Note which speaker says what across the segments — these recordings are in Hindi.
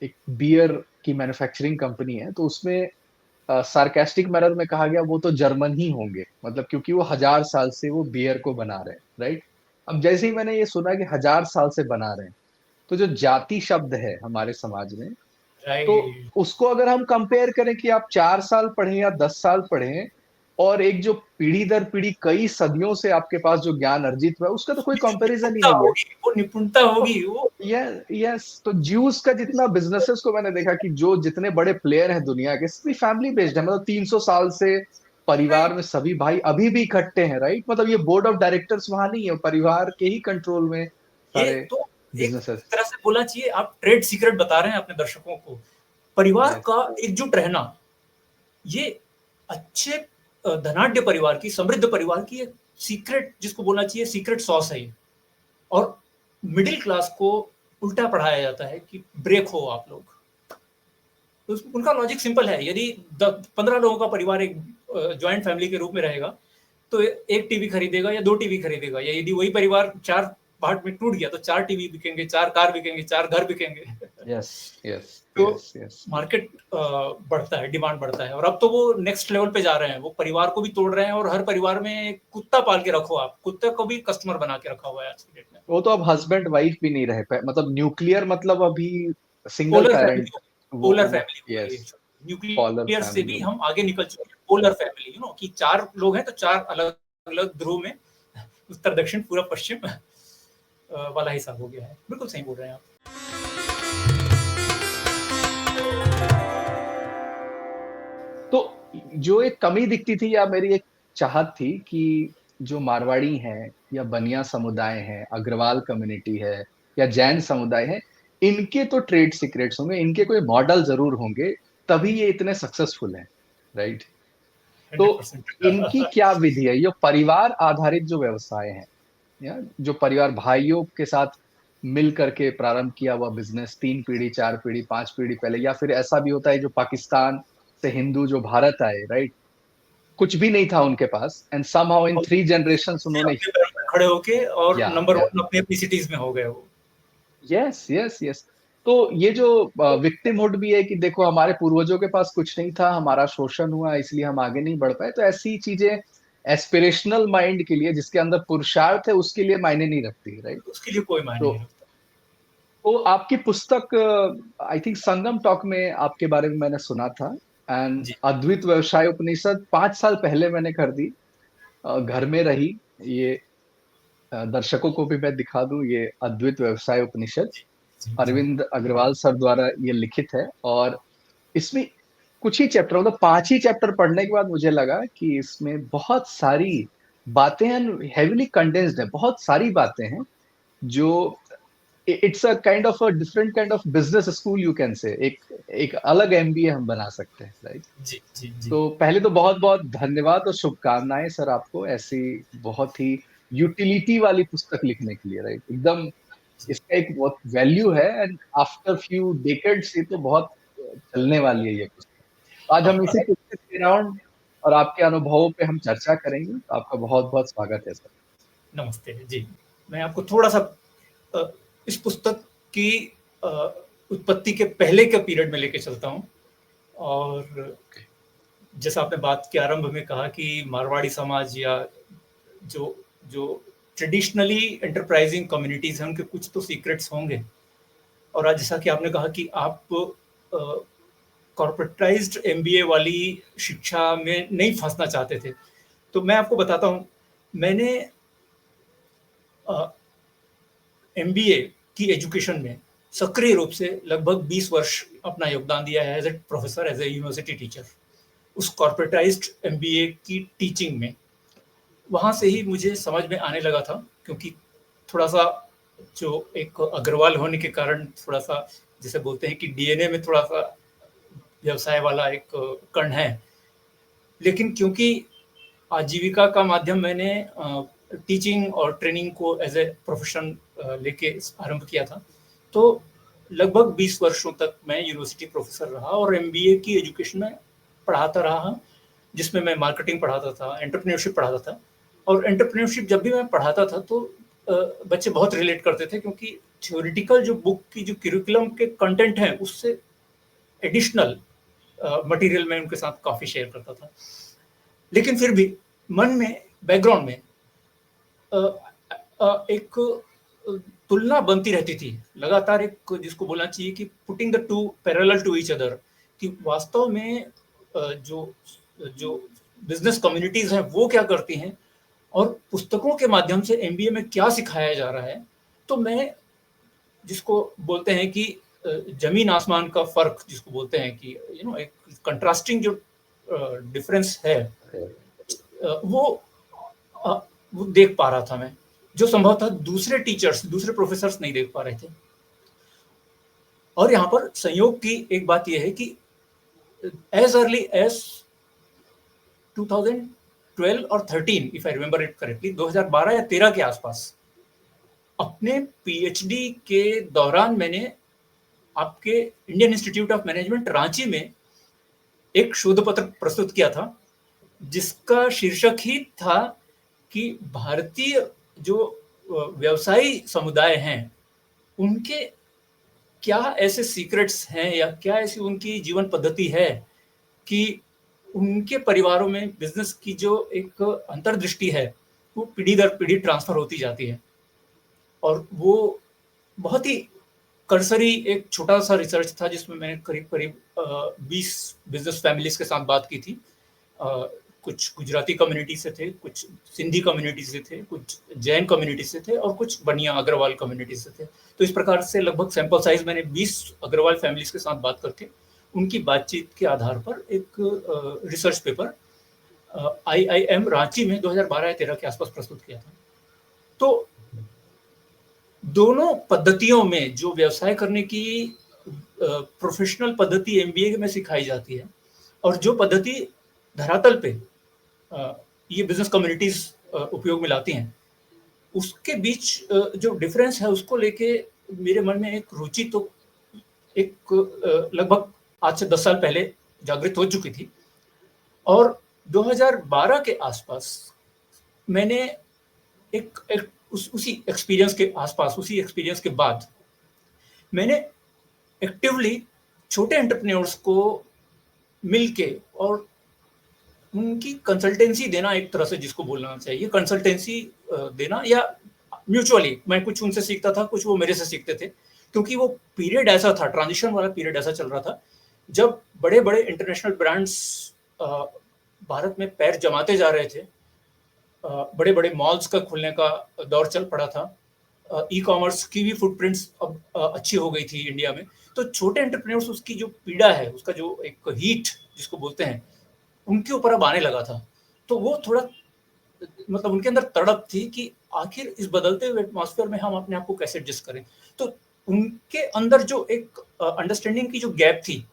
Speaker 1: एक बियर की मैन्युफैक्चरिंग कंपनी है, तो उसमें सार्कास्टिक मैनर में कहा गया वो तो जर्मन ही होंगे, मतलब क्योंकि वो 1000 साल से वो बियर को बना रहे हैं, राइट? अब जैसे ही मैंने ये सुना कि 1000 साल से बना रहे हैं, तो जो जाति शब्द है हमारे समाज में, तो
Speaker 2: राइट।
Speaker 1: उसको अगर हम कंपेयर करें कि आप 4 साल पढ़े या 10 साल पढ़े, और एक जो पीढ़ी दर पीढ़ी कई सदियों से आपके पास जो ज्ञान अर्जित हुआ है, उसका तो कोई कंपैरिजन ही
Speaker 2: निपुणता
Speaker 1: नहीं है।
Speaker 2: होगी, वो निपुणता
Speaker 1: तो
Speaker 2: होगी वो।
Speaker 1: यस, तो ज्यूस का जितना बिजनेसेस को मैंने देखा कि जो जितने बड़े प्लेयर हैं दुनिया के, सभी फैमिली बेस्ड है, मतलब 300 साल से परिवार
Speaker 2: राइट।
Speaker 1: में सभी भाई अभी भी इकट्ठे हैं, राइट? मतलब ये बोर्ड ऑफ डायरेक्टर्स वहां नहीं है, परिवार के ही कंट्रोल में
Speaker 2: ये
Speaker 1: सारे
Speaker 2: तो एक
Speaker 1: बिजनेसेस।
Speaker 2: तरह से बोलना चाहिए, आप ट्रेड सीक्रेट बता रहे हैं अपने दर्शकों को। परिवार
Speaker 1: यस,
Speaker 2: का एकजुट रहना, ये अच्छे धनाढ्य परिवार की, समृद्ध परिवार की एक सीक्रेट, जिसको बोलना चाहिए सीक्रेट सॉस है ये। और मिडिल क्लास को उल्टा पढ़ाया जाता है कि ब्रेक हो आप लोग। तो उनका लॉजिक सिंपल है, यदि 15 लोगों का परिवार एक ज्वाइंट फैमिली के रूप में रहेगा, तो एक टीवी खरीदेगा या 2 टीवी खरीदेगा, या यदि वही परिवार 4 पार्ट में टूट गया तो 4 टीवी बिकेंगे, 4 कार बिकेंगे, 4 घर बिकेंगे।
Speaker 1: यस, यस,
Speaker 2: तो
Speaker 1: यस, यस।
Speaker 2: मार्केट बढ़ता है, डिमांड बढ़ता है, और अब तो वो नेक्स्ट लेवल पे जा रहे हैं, वो परिवार को भी तोड़ रहे हैं, और हर परिवार में एक कुत्ता पाल के रखो, आप कुत्ते को भी कस्टमर बना के रखा हुआ है आज की डेट में।
Speaker 1: वो तो अब हस्बैंड वाइफ भी नहीं रहे, मतलब न्यूक्लियर, मतलब अभी single
Speaker 2: polar
Speaker 1: parent.
Speaker 2: Family, polar
Speaker 1: वो
Speaker 2: फैमिली हो गई
Speaker 1: यस,
Speaker 2: है।
Speaker 1: पॉलर
Speaker 2: न्यूक्लियर से
Speaker 1: फैमिली
Speaker 2: भी
Speaker 1: हो
Speaker 2: हम आगे निकल चुके हैं, पोलर फैमिली, कि 4 लोग हैं तो 4 अलग अलग ध्रुव में, उत्तर दक्षिण पूर्व पश्चिम वाला हिसाब हो गया है। बिल्कुल सही बोल रहे हैं आप।
Speaker 1: तो जो एक कमी दिखती थी, या मेरी एक चाहत थी कि जो मारवाड़ी हैं या बनिया समुदाय है, अग्रवाल कम्युनिटी है, या जैन समुदाय है, इनके तो ट्रेड सीक्रेट्स होंगे, इनके कोई मॉडल जरूर होंगे, तभी ये इतने सक्सेसफुल हैं, राइट? तो
Speaker 2: 100%।
Speaker 1: इनकी क्या विधि है, ये परिवार आधारित जो व्यवसाय हैं, या जो परिवार भाइयों के साथ मिल करके प्रारंभ किया हुआ बिजनेस, 3 पीढ़ी, 4 पीढ़ी, 5 पीढ़ी पहले, या फिर ऐसा भी होता है जो पाकिस्तान से हिंदू जो भारत आए, राइट? कुछ भी नहीं था उनके पास, एंड समहाउ इन 3 जनरेशंस उन्होंने।
Speaker 2: अपने पैरों पे खड़े होके और
Speaker 1: या
Speaker 2: नंबर
Speaker 1: या
Speaker 2: 1 अपनी अपनी सिटीज में हो गए वो।
Speaker 1: Yes, yes, yes. तो ये जो विक्टिमहुड भी है कि देखो हमारे पूर्वजों के पास कुछ नहीं था, हमारा शोषण हुआ, इसलिए हम आगे नहीं बढ़ पाए, तो ऐसी चीजें एस्पिरेशनल माइंड के लिए, जिसके अंदर पुरुषार्थ है, उसके लिए मायने नहीं रखती, राइट?
Speaker 2: उसके लिए कोई मायने
Speaker 1: तो
Speaker 2: नहीं रखता।
Speaker 1: तो आपकी पुस्तक, आई थिंक संगम टॉक में आपके बारे में मैंने सुना था, एंड
Speaker 2: जी।
Speaker 1: अद्वैत व्यवसाय उपनिषद 5 साल पहले मैंने खरीदी, घर में रही। ये दर्शकों को भी मैं दिखा दूं, ये अद्वैत व्यवसाय उपनिषद
Speaker 2: जी। जी। जी।
Speaker 1: अरविंद अग्रवाल सर द्वारा ये लिखित है। और इसमें कुछ ही चैप्टर, मतलब 5 ही चैप्टर पढ़ने के बाद मुझे लगा कि इसमें बहुत सारी बातें हैं, हेविली कंडेंस्ड है, बहुत सारी बातें हैं जो, it's a kind of a different kind of business school, you can say, एक एक अलग एमबीए हम बना सकते हैं, राइट?
Speaker 2: जी। जी। जी।
Speaker 1: तो पहले तो बहुत बहुत धन्यवाद और शुभकामनाएं सर आपको, ऐसी बहुत ही यूटिलिटी वाली पुस्तक लिखने के लिए, राइट? एकदम इसका एक बहुत वैल्यू है, एंड आफ्टर फ्यू डेकेड्स ये तो बहुत चलने वाली है ये पुस्तक। आज हम इसी पुस्तक के राउंड और आपके अनुभवों पे हम चर्चा करेंगे, तो आपका बहुत बहुत स्वागत है सर।
Speaker 2: नमस्ते जी। मैं आपको थोड़ा सा अ, इस पुस्तक की अ, उत्पत्ति के पहले के पीरियड में लेके चलता हूँ। और जैसा आपने बात के आरंभ में कहा कि मारवाड़ी समाज, या जो जो ट्रेडिशनली एंटरप्राइजिंग कम्युनिटीज हैं, उनके कुछ तो सीक्रेट्स होंगे। और आज जैसा कि आपने कहा कि आप कॉर्पोरेटाइज्ड एमबीए वाली शिक्षा में नहीं फंसना चाहते थे, तो मैं आपको बताता हूँ। मैंने एमबीए की एजुकेशन में सक्रिय रूप से लगभग 20 वर्ष अपना योगदान दिया है, as a professor, as a university teacher, उस कॉर्पोरेटाइज्ड एमबीए की टीचिंग में। वहाँ से ही मुझे समझ में आने लगा था, क्योंकि थोड़ा सा जो एक अग्रवाल होने के कारण, थोड़ा सा जैसे बोलते हैं कि डीएनए में थोड़ा सा व्यवसाय वाला एक कण है। लेकिन क्योंकि आजीविका का माध्यम मैंने टीचिंग और ट्रेनिंग को एज ए प्रोफेशन लेके आरंभ किया था, तो लगभग 20 वर्षों तक मैं यूनिवर्सिटी प्रोफेसर रहा और एमबीए की एजुकेशन में पढ़ाता रहा, जिसमें मैं मार्केटिंग पढ़ाता था, एंटरप्रेन्योरशिप पढ़ाता था। और एंटरप्रेन्योरशिप जब भी मैं पढ़ाता था तो बच्चे बहुत रिलेट करते थे, क्योंकि थ्योरेटिकल जो बुक की जो करिकुलम के कंटेंट है उससे एडिशनल मटेरियल मैं उनके साथ काफी शेयर करता था। लेकिन फिर भी मन में, बैकग्राउंड में एक तुलना बनती रहती थी लगातार, एक जिसको बोलना चाहिए कि putting the two parallel to each other, कि वास्तव में जो जो बिजनेस कम्युनिटीज हैं वो क्या करती हैं और पुस्तकों के माध्यम से एमबीए में क्या सिखाया जा रहा है। तो मैं, जिसको बोलते हैं कि जमीन आसमान का फर्क जिसको बोलते हैं कि एक कंट्रास्टिंग जो डिफरेंस है, वो वो देख पा रहा था मैं, जो संभवतः दूसरे टीचर्स, दूसरे प्रोफेसर्स नहीं देख पा रहे थे। और यहाँ पर संयोग की एक बात यह है कि एज अर्ली एज 2012 और 13, if I remember it correctly, 2012 या 13 के आसपास अपने पीएचडी के दौरान मैंने आपके Indian institute of management Ranchi में एक शोध पत्र प्रस्तुत किया था, जिसका शीर्षक ही था कि भारतीय जो व्यवसायी समुदाय हैं उनके क्या ऐसे सीक्रेट्स हैं या क्या ऐसी उनकी जीवन पद्धति है कि उनके परिवारों में बिजनेस की जो एक अंतर्दृष्टि है वो पीढ़ी दर पीढ़ी ट्रांसफर होती जाती है। और वो बहुत ही कर्सरी एक छोटा सा रिसर्च था जिसमें मैंने करीब करीब 20 बिजनेस फैमिलीज के साथ बात की थी। कुछ गुजराती कम्युनिटी से थे, कुछ सिंधी कम्युनिटी से थे, कुछ जैन कम्युनिटी से थे और कुछ बनिया अग्रवाल कम्युनिटी से थे। तो इस प्रकार से लगभग सैंपल साइज मैंने 20 अग्रवाल फैमिलीज के साथ बात करके उनकी बातचीत के आधार पर एक रिसर्च पेपर IIM रांची में 2012-13 के आसपास प्रस्तुत किया था। तो दोनों पद्धतियों में जो व्यवसाय करने की प्रोफेशनल पद्धति एमबीए में सिखाई जाती है और जो पद्धति धरातल पे ये बिजनेस कम्युनिटीज उपयोग में लाती हैं, उसके बीच जो डिफरेंस है उसको लेके मेरे मन में एक रुचि तो एक लगभग आज से 10 साल पहले जागृत हो चुकी थी। और 2012 के आसपास मैंने उसी एक्सपीरियंस के आसपास, उसी एक्सपीरियंस के बाद मैंने एक्टिवली छोटे एंटरप्रेन्योर्स को मिलके और उनकी कंसल्टेंसी देना, एक तरह से जिसको बोलना चाहिए कंसल्टेंसी देना, या म्यूचुअली मैं कुछ उनसे सीखता था, कुछ वो मेरे से सीखते थे, क्योंकि वो पीरियड ऐसा था, ट्रांजिशन वाला पीरियड ऐसा चल रहा था जब बड़े बड़े इंटरनेशनल ब्रांड्स भारत में पैर जमाते जा रहे थे, बड़े बड़े मॉल्स का खुलने का दौर चल पड़ा था, ई-कॉमर्स की भी फुटप्रिंट्स अब अच्छी हो गई थी इंडिया में। तो छोटे एंटरप्रेन्योर्स, उसकी जो पीड़ा है, उसका जो एक हीट जिसको बोलते हैं, उनके ऊपर अब आने लगा था। तो वो थोड़ा मतलब उनके अंदर तड़प थी कि आखिर इस बदलते हुए एटमॉस्फेयर में हम अपने आप को कैसे एडजस्ट करें। तो उनके अंदर जो एक अंडरस्टैंडिंग की जो गैप थी,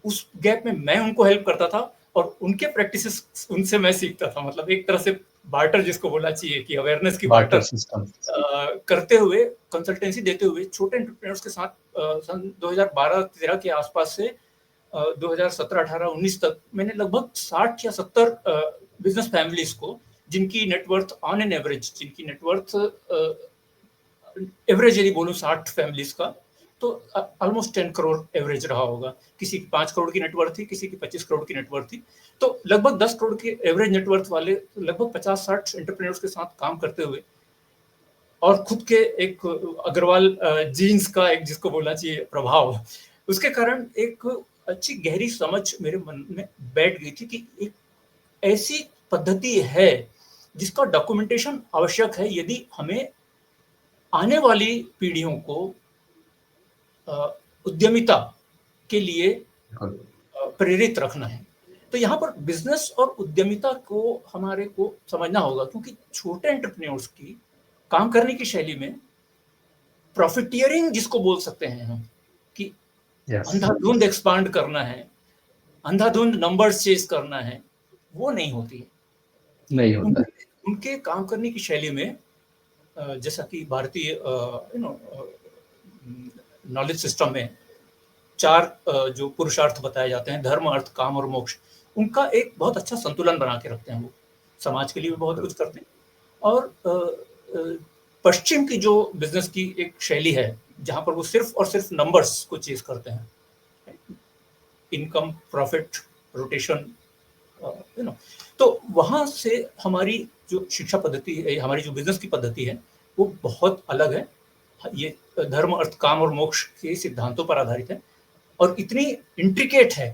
Speaker 2: उस गैप में मैं उनको हेल्प करता था और उनके प्रैक्टिसेस उनसे मैं सीखता था। मतलब एक तरह से बार्टर जिसको बोलना चाहिए कि अवेयरनेस की बार्टर
Speaker 1: सिस्टम
Speaker 2: करते हुए, कंसल्टेंसी देते हुए छोटे एंटरप्रेन्योर्स के साथ सन 2012-13 के आसपास से 2017, 18, 19 तक मैंने लगभग 60 या 70 बिजनेस फैमिलीज को, जिनकी नेटवर्थ ऑन एन एवरेज, जिनकी नेटवर्थ एवरेज यदि बोलूं 60 फैमिलीज का, तो ऑलमोस्ट 10 करोड़ एवरेज रहा होगा। किसी की 5 करोड़ की नेटवर्थ थी, किसी की 25 करोड़ की नेटवर्थ थी। तो लगभग 10 करोड़ की एवरेज नेटवर्थ वाले लगभग 50-60 एंटरप्रेन्योर्स के साथ काम करते हुए और खुद के एक अग्रवाल जीन्स का एक जिसको बोलना चाहिए प्रभाव, उसके कारण एक अच्छी गहरी समझ मेरे मन में बैठ गई थी कि एक ऐसी पद्धति है जिसका डॉक्यूमेंटेशन आवश्यक है यदि हमें आने वाली पीढ़ियों को उद्यमिता के लिए प्रेरित रखना है। तो यहाँ पर बिजनेस और उद्यमिता को हमारे को समझना होगा, क्योंकि छोटे एंटरप्रेन्योर्स की काम करने की शैली में प्रॉफिटियरिंग जिसको बोल सकते हैं हम, कि अंधाधुंध एक्सपांड करना है, अंधाधुंध नंबर्स चेस करना है, वो नहीं होती है।
Speaker 1: नहीं होता है।
Speaker 2: उनके काम करने की शैली में जैसा कि भारतीय नॉलेज सिस्टम में 4 जो पुरुषार्थ बताए जाते हैं, धर्म, अर्थ, काम और मोक्ष, उनका एक बहुत अच्छा संतुलन बना के रखते हैं। वो समाज के लिए भी बहुत कुछ करते हैं और पश्चिम की जो बिजनेस की एक शैली है, जहां पर वो सिर्फ और सिर्फ नंबर्स को चेज करते हैं, income, profit, rotation, you know, तो वहां से हमारी जो शिक्षा पद्धति है, हमारी जो बिजनेस की पद्धति है, वो बहुत अलग है। ये धर्म, अर्थ, काम और मोक्ष के सिद्धांतों पर आधारित है और इतनी इंट्रिकेट है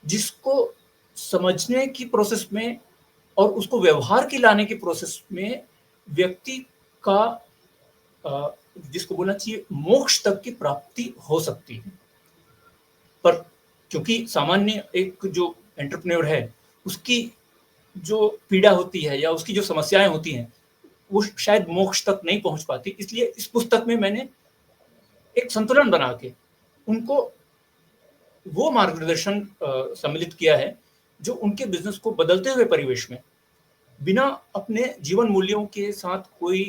Speaker 2: जिसको समझने की प्रोसेस में और उसको व्यवहार की लाने की प्रोसेस में व्यक्ति का जिसको बोलना चाहिए मोक्ष तक की प्राप्ति हो सकती है। पर क्योंकि सामान्य एक जो एंटरप्रेन्योर है, उसकी जो पीड़ा होती है या उसकी जो समस्याएं होती हैं, वो शायद मोक्ष तक नहीं पहुंच पाती। इसलिए इस पुस्तक में मैंने एक संतुलन बना के उनको वो मार्गदर्शन सम्मिलित किया है जो उनके बिजनेस को बदलते हुए परिवेश में बिना अपने जीवन मूल्यों के साथ कोई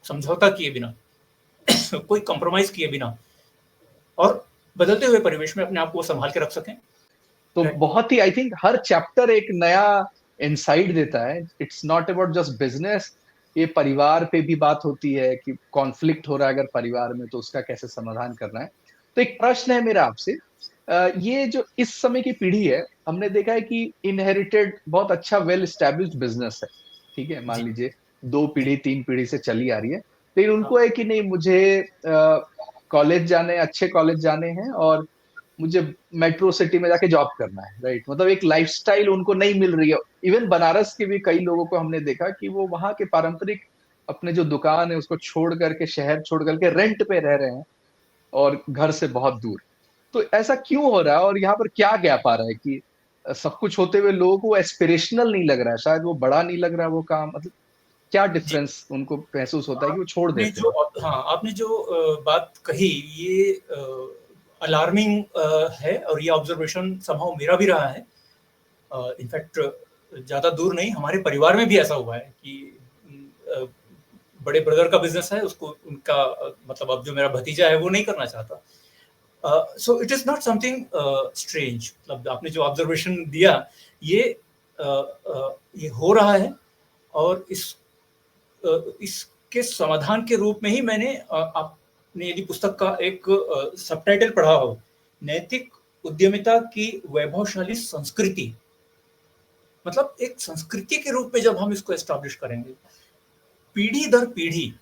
Speaker 2: समझौता किए बिना कोई कॉम्प्रोमाइज किए बिना और बदलते हुए परिवेश में अपने आप को संभाल के रख सकें।
Speaker 1: तो बहुत ही, आई थिंक हर चैप्टर एक नया इनसाइट देता है। It's not about just business, ये परिवार पे भी बात होती है कि कॉन्फ्लिक्ट हो रहा है अगर परिवार में, तो उसका कैसे समाधान करना है। तो एक प्रश्न है मेरा आपसे, ये जो इस समय की पीढ़ी है, हमने देखा है कि इनहेरिटेड बहुत अच्छा वेल एस्टैब्लिश्ड बिजनेस है, ठीक है, मान लीजिए 2 पीढ़ी 3 पीढ़ी से चली आ रही है, लेकिन उनको है कि नहीं, मुझे कॉलेज जाने, अच्छे कॉलेज जाने हैं और मुझे मेट्रो सिटी में जाके जॉब करना है, राइट। मतलब एक लाइफस्टाइल उनको नहीं मिल रही है। इवन बनारस के भी कई लोगों को हमने देखा कि वो वहां के पारंपरिक अपने जो दुकान है उसको छोड़ करके, शहर छोड़ करके रेंट पे रह रहे हैं और घर से बहुत दूर। तो ऐसा क्यों हो रहा है और यहाँ पर क्या गैप आ रहा है कि सब कुछ होते हुए लोगों को एस्पिरेशनल नहीं लग रहा है, शायद वो बड़ा नहीं लग रहा है वो काम, मतलब क्या
Speaker 2: जी,
Speaker 1: डिफरेंस उनको महसूस होता है कि वो छोड़
Speaker 2: आपने
Speaker 1: देते
Speaker 2: जो
Speaker 1: हैं?
Speaker 2: आपने जो बात कही, ये अलार्मिंग है और ये ऑब्जर्वेशन समहाउ मेरा भी रहा है। इनफैक्ट ज्यादा दूर नहीं, हमारे परिवार में भी ऐसा हुआ है कि अ, बड़े ब्रदर का बिजनेस है, उसको उनका मतलब अब जो मेरा भतीजा है वो नहीं करना चाहता। So it is not something strange, मतलब आपने जो ऑब्जर्वेशन दिया, ये ये हो रहा है और इसके समाधान के रूप में ही मैंने आपने यदि पुस्तक का एक सबटाइटल पढ़ा हो, नैतिक उद्यमिता की वैभवशाली संस्कृति, मतलब एक संस्कृति के रूप में जब हम इसको एस्टैब्लिश करेंगे, पीढ़ी दर पीढ़ी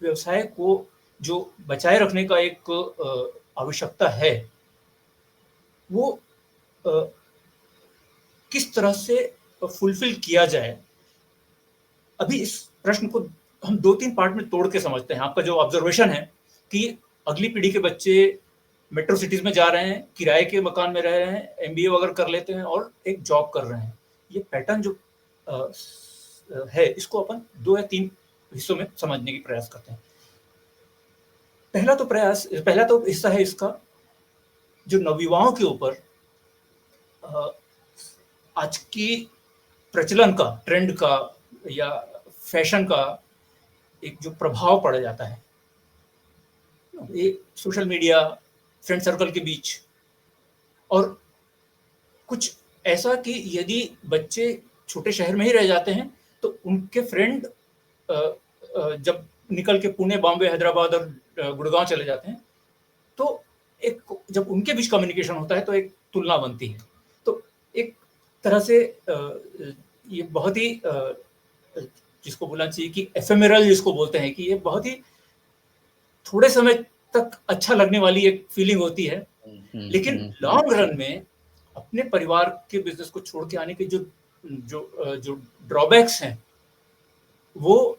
Speaker 2: व्यवसाय को जो बचाए रखने का एक आवश्यकता है, वो अ, किस तरह से फुलफिल किया जाए। अभी इस प्रश्न को हम 2-3 पार्ट में तोड़ के समझते हैं। आपका जो ऑब्जर्वेशन है कि अगली पीढ़ी के बच्चे मेट्रो सिटीज में जा रहे हैं, किराए के मकान में रह रहे हैं, एमबीए वगैरह कर लेते हैं और एक जॉब कर रहे हैं। ये पैटर्न जो है, इसको अपन 2 या 3 हिस्सों में समझने की प्रयास करते हैं। पहला तो हिस्सा है इसका, जो नवयुवाओं के ऊपर आज की प्रचलन का, ट्रेंड का या फैशन का एक जो प्रभाव पड़ जाता है, ये सोशल मीडिया, फ्रेंड सर्कल के बीच, और कुछ ऐसा कि यदि बच्चे छोटे शहर में ही रह जाते हैं तो उनके फ्रेंड जब निकल के पुणे, बॉम्बे, हैदराबाद और गुड़गांव चले जाते हैं, तो एक जब उनके बीच कम्युनिकेशन होता है तो एक तुलना बनती है। तो एक तरह से ये बहुत ही जिसको बोलना चाहिए कि एफेमेरल जिसको बोलते हैं, कि ये बहुत ही थोड़े समय तक अच्छा लगने वाली एक फीलिंग होती है, लेकिन लॉन्ग रन में अपने परिवार के बिजनेस को छोड़ के आने के जो जो जो ड्रॉबैक्स हैं, वो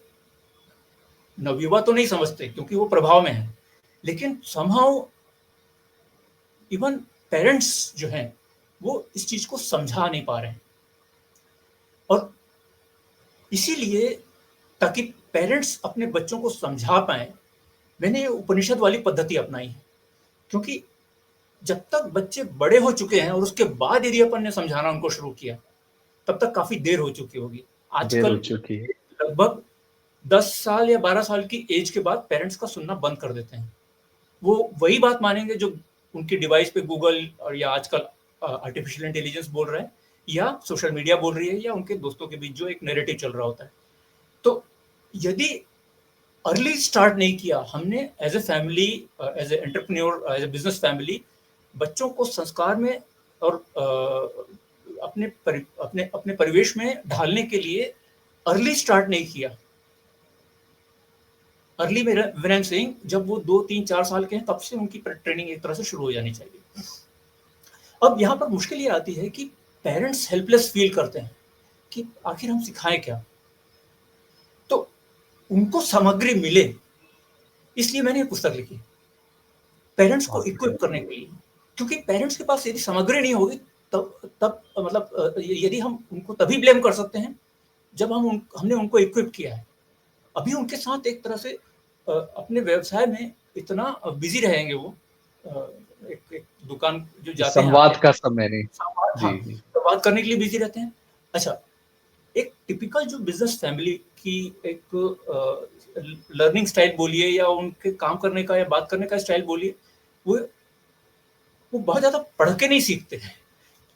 Speaker 2: नवयुवा तो नहीं समझते क्योंकि वो प्रभाव में है, लेकिन समहाउ इवन पेरेंट्स जो हैं वो इस चीज को समझा नहीं पा रहे हैं। और इसीलिए, ताकि पेरेंट्स अपने बच्चों को समझा पाए, मैंने ये उपनिषद वाली पद्धति अपनाई है। क्योंकि जब तक बच्चे बड़े हो चुके हैं और उसके बाद यदि अपन ने समझाना उनको शुरू किया, तब तक काफी देर हो चुकी होगी।
Speaker 1: देर हो
Speaker 2: आजकल
Speaker 1: चुकी है।
Speaker 2: लगभग 10 साल या 12 साल की एज के बाद पेरेंट्स का सुनना बंद कर देते हैं। वो वही बात मानेंगे जो उनकी डिवाइस पे गूगल और या आजकल आर्टिफिशियल इंटेलिजेंस बोल रहा है, या सोशल मीडिया बोल रही है, या उनके दोस्तों के बीच जो एक नैरेटिव चल रहा होता है। तो यदि अर्ली स्टार्ट नहीं किया हमने as a family, as a entrepreneur, as a business family, बच्चों को संस्कार में और अपने अपने परिवेश में ढालने के लिए अर्ली स्टार्ट नहीं किया। अर्ली में व्हेन आई एम सेइंग, जब वो 2 3 4 साल के हैं तब से उनकी ट्रेनिंग एक तरह से शुरू हो जानी चाहिए। अब यहाँ पर मुश्किल ये आती है कि पेरेंट्स हेल्पलेस फील करते हैं कि आखिर हम सिखाएं क्या। तो उनको सामग्री मिले, इसलिए मैंने ये पुस्तक लिखी, पेरेंट्स को इक्विप करने के लिए। क्योंकि पेरेंट्स के पास यदि सामग्री नहीं होगी तब मतलब यदि हम उनको तभी ब्लेम कर सकते हैं जब हमने उनको इक्विप किया है। अभी उनके साथ एक तरह से अपने व्यवसाय में इतना बिजी रहेंगे वो, एक दुकान जो जाते हैं,
Speaker 1: संवाद का समय नहीं।
Speaker 2: जी, संवाद करने के लिए बिजी रहते हैं। अच्छा, एक टिपिकल जो बिजनेस फैमिली की एक लर्निंग स्टाइल बोलिए या उनके काम करने का या बात करने का स्टाइल बोलिए, वो बहुत ज्यादा पढ़ के नहीं सीखते हैं,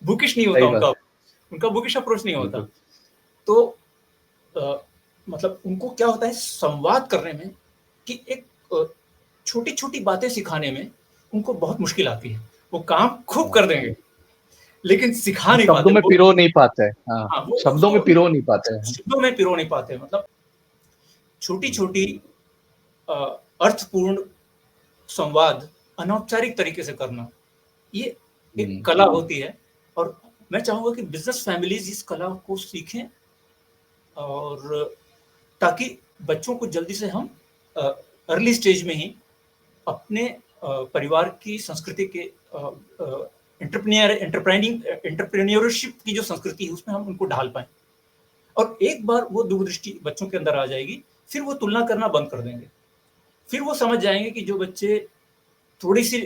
Speaker 2: बुकिश नहीं होता उनका बुकिश अप्रोच नहीं होता। तो मतलब उनको क्या होता है संवाद करने में कि एक छोटी छोटी बातें सिखाने में उनको बहुत मुश्किल आती है। वो काम खूब कर देंगे लेकिन सिखा नहीं पाते,
Speaker 1: शब्दों में पिरो नहीं पाते हैं।
Speaker 2: हाँ,
Speaker 1: शब्दों में पिरो नहीं पाते हैं।
Speaker 2: शब्दों में पिरो नहीं पाते, मतलब छोटी छोटी अर्थपूर्ण संवाद अनौपचारिक तरीके से करना, ये एक कला होती है। और मैं चाहूंगा कि बिजनेस फैमिलीज इस कला को सीखें, और ताकि बच्चों को जल्दी से हम अर्ली स्टेज में ही अपने परिवार की संस्कृति के एंटरप्रेन्योरशिप की जो संस्कृति है उसमें हम उनको ढाल पाएं। और एक बार वो दूरदृष्टि बच्चों के अंदर आ जाएगी, फिर वो तुलना करना बंद कर देंगे। फिर वो समझ जाएंगे कि जो बच्चे थोड़ी सी